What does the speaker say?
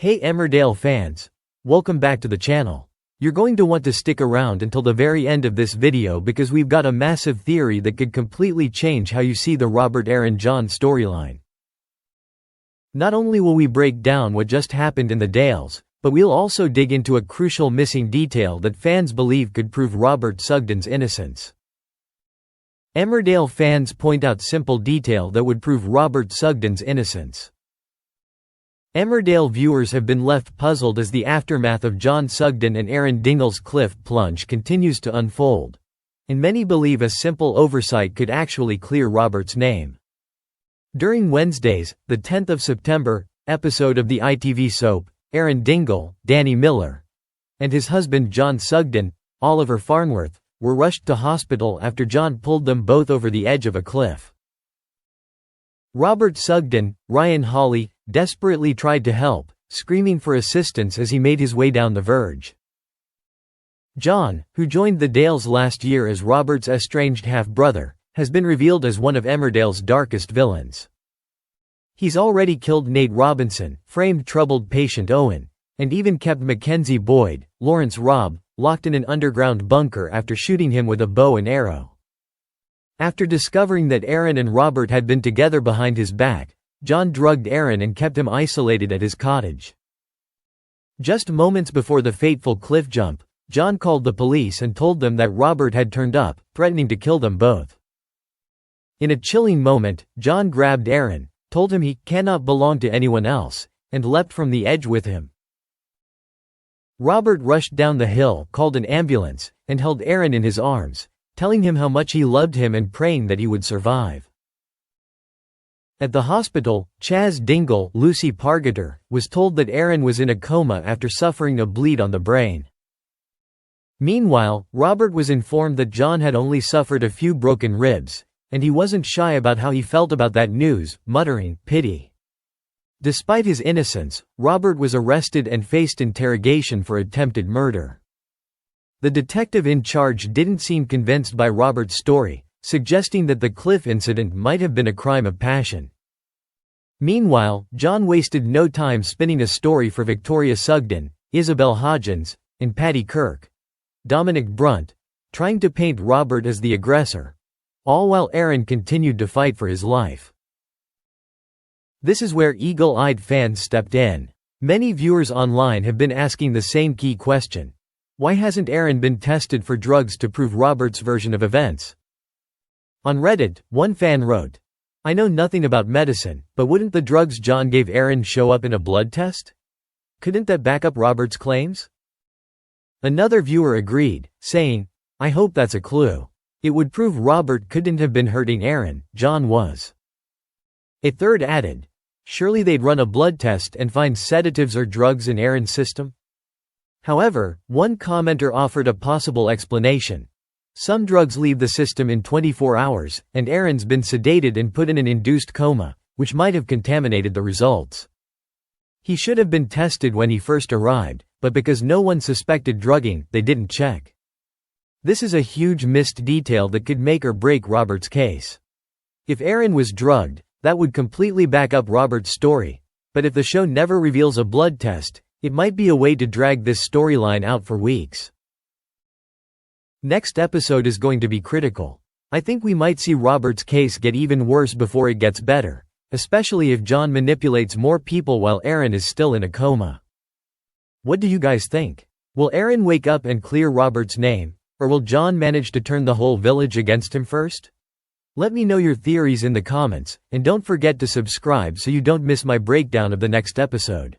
Hey Emmerdale fans! Welcome back to the channel. You're going to want to stick around until the very end of this video because we've got a massive theory that could completely change how you see the Robert Aaron John storyline. Not only will we break down what just happened in the Dales, but we'll also dig into a crucial missing detail that fans believe could prove Robert Sugden's innocence. Emmerdale fans point out simple detail that would prove Robert Sugden's innocence. Emmerdale viewers have been left puzzled as the aftermath of John Sugden and Aaron Dingle's cliff plunge continues to unfold, and many believe a simple oversight could actually clear Robert's name. During Wednesday's, the 10th of September, episode of the ITV soap, Aaron Dingle, Danny Miller, and his husband John Sugden, Oliver Farnworth, were rushed to hospital after John pulled them both over the edge of a cliff. Robert Sugden, Ryan Hawley, desperately tried to help, screaming for assistance as he made his way down the verge. John, who joined the Dales last year as Robert's estranged half-brother, has been revealed as one of Emmerdale's darkest villains. He's already killed Nate Robinson, framed troubled patient Owen, and even kept Mackenzie Boyd, Lawrence Robb, locked in an underground bunker after shooting him with a bow and arrow. After discovering that Aaron and Robert had been together behind his back, John drugged Aaron and kept him isolated at his cottage. Just moments before the fateful cliff jump, John called the police and told them that Robert had turned up, threatening to kill them both. In a chilling moment, John grabbed Aaron, told him he cannot belong to anyone else, and leapt from the edge with him. Robert rushed down the hill, called an ambulance, and held Aaron in his arms, telling him how much he loved him and praying that he would survive. At the hospital, Chaz Dingle, Lucy Pargeter, was told that Aaron was in a coma after suffering a bleed on the brain. Meanwhile, Robert was informed that John had only suffered a few broken ribs, and he wasn't shy about how he felt about that news, muttering, "Pity." Despite his innocence, Robert was arrested and faced interrogation for attempted murder. The detective in charge didn't seem convinced by Robert's story, suggesting that the cliff incident might have been a crime of passion. Meanwhile, John wasted no time spinning a story for Victoria Sugden, Isabel Hodgins, and Paddy Kirk, Dominic Brunt, trying to paint Robert as the aggressor, all while Aaron continued to fight for his life. This is where eagle-eyed fans stepped in. Many viewers online have been asking the same key question. Why hasn't Aaron been tested for drugs to prove Robert's version of events? On Reddit, one fan wrote, "I know nothing about medicine, but wouldn't the drugs John gave Aaron show up in a blood test? Couldn't that back up Robert's claims?" Another viewer agreed, saying, "I hope that's a clue. It would prove Robert couldn't have been hurting Aaron, John was." A third added, "Surely they'd run a blood test and find sedatives or drugs in Aaron's system?" However, one commenter offered a possible explanation. Some drugs leave the system in 24 hours, and Aaron's been sedated and put in an induced coma, which might have contaminated the results. He should have been tested when he first arrived, but because no one suspected drugging, they didn't check. This is a huge missed detail that could make or break Robert's case. If Aaron was drugged, that would completely back up Robert's story, but if the show never reveals a blood test, it might be a way to drag this storyline out for weeks. Next episode is going to be critical. I think we might see Robert's case get even worse before it gets better, especially if John manipulates more people while Aaron is still in a coma. What do you guys think? Will Aaron wake up and clear Robert's name, or will John manage to turn the whole village against him first? Let me know your theories in the comments, and don't forget to subscribe so you don't miss my breakdown of the next episode.